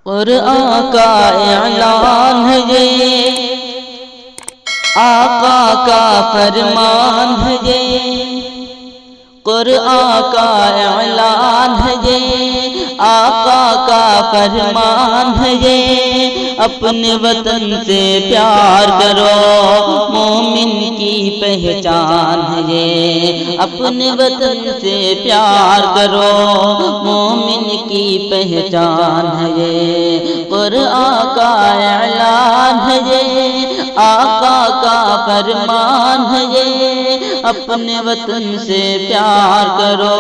قرآن کا اعلان ہے یہ، آقا کا فرمان ہے یہ، قرآن کا اعلان ہے یہ، آقا کا فرمان ہے یہ، اپنے وطن سے پیار کرو مومن کی پہچان ہے یہ، اپنے وطن سے پیار کرو مومن کی پہچان ہے یہ، قرآن کا اعلان ہے یہ، آقا کا فرمان ہے یہ، اپنے وطن سے پیار کرو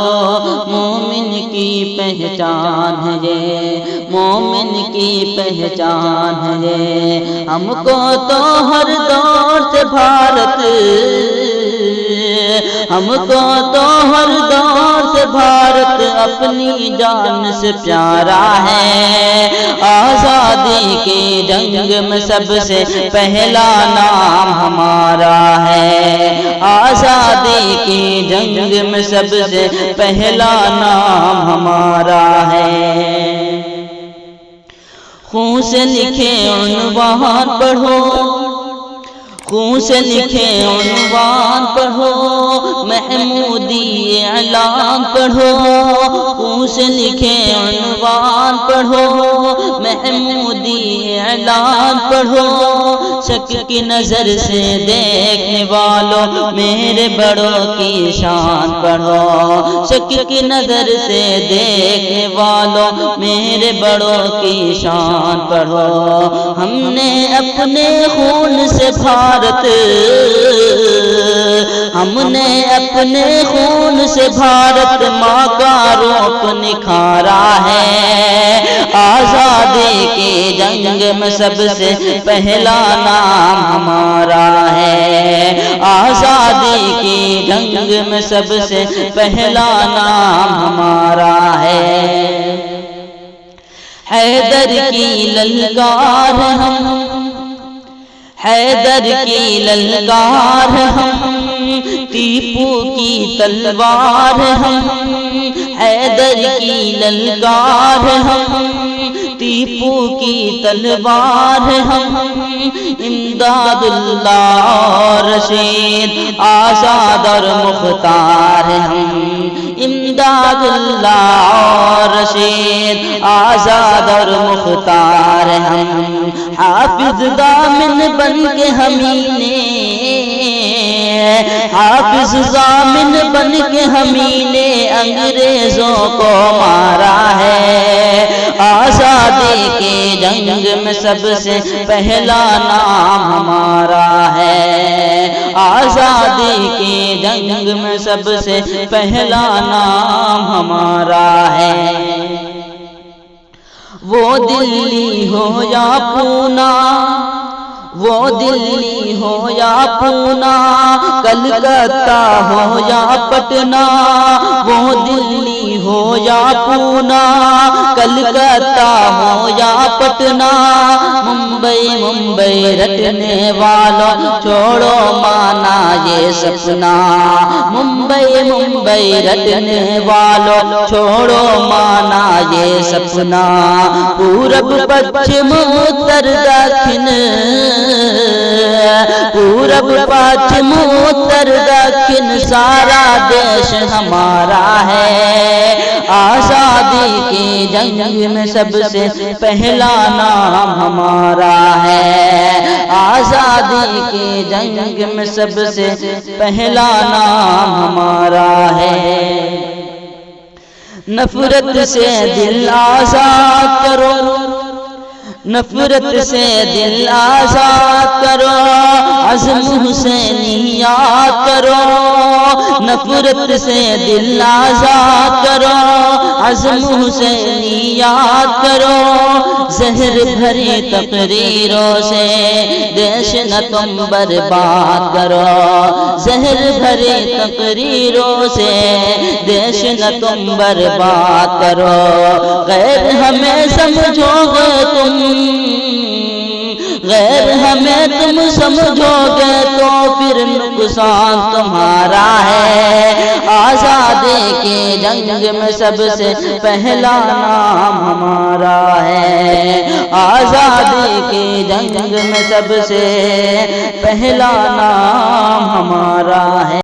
مومن کی پہچان ہے یہ، مومن کی پہچان ہے یہ، ہم کو تو ہر دور سے بھارت، ہم کو تو ہر دور سے بھارت اپنی جان سے پیارا ہے، آزادی کی جنگ میں سب سے پہلا نام ہمارا ہے، آزادی کی جنگ میں سب سے پہلا نام ہمارا ہے، خون سے لکھے عنوان پڑھو، خون سے لکھے عنوان پڑھو، محمودی اعلان پڑھو، خون سے لکھے عنوان پڑھو، محمودی اعلان پڑھو، شک کی نظر سے دیکھنے والوں میرے بڑوں کی شان پڑھو، شک کی نظر سے دیکھنے والوں میرے بڑوں کی شان پڑھو، ہم نے اپنے خون سے بھارت، ہم نے اپنے خون سے بھارت ماں کا روپ نکھارا ہے، آزادی کی جنگ میں سب سے پہلا نام ہمارا ہے، آزادی کی جنگ میں سب سے پہلا نام ہمارا ہے، حیدر کی للکار ہم، حیدر کی للکار ہم، ٹیپو کی تلوار ہم، حیدر کی للکار ہم، ٹیپو کی تلوار ہم، امداد اللہ اور رشید آزاد اور مختار ہم، امداد اللہ اور رشید آزاد اور مختار ہم، حافظ ضامن بن کے ہمیں نے، حافظ ضامن بن کے ہمیں نے انگریزوں کو مارا ہے، آزادی کی جنگ میں سب سے پہلا نام ہمارا ہے، آزادی کی جنگ میں سب سے پہلا نام ہمارا ہے، وہ دلی ہو یا پونا، وہ دلی ہو یا پونا، کلکتہ ہو یا پٹنہ، وہ دلی ہو یا پونا، کلکتہ ہو یا پٹنہ، ممبئی ممبئی رٹنے والوں چھوڑو مانا یہ سپنا، ممبئی ممبئی رٹنے والوں چھوڑو مانا یہ سپنا، پورب پچھم اتر دکھن، پورب پچھم اتر دکھن سارا دیش ہمارا ہے، آزادی کی جنگ میں سب سے پہلا نام ہمارا ہے، آزادی کی جنگ میں سب سے پہلا نام ہمارا ہے، نفرت سے دل آزاد کرو، نفرت سے دل آزاد کرو، عزم حسینی یاد کرو، نفرت سے دل آزاد کرو، عزم حسینی یاد کرو، زہر بھری تقریروں سے دیش نہ تم برباد کرو، زہر بھری تقریروں سے دیش نہ تم برباد کرو، غیر ہمیں سمجھو گے تم، غیر ہمیں تم سمجھو گے تو پھر نقصان تمہارا ہے۔ آزادی کی جنگ میں سب سے پہلا نام ہمارا ہے، آزادی کی جنگ میں سب سے پہلا نام ہمارا ہے۔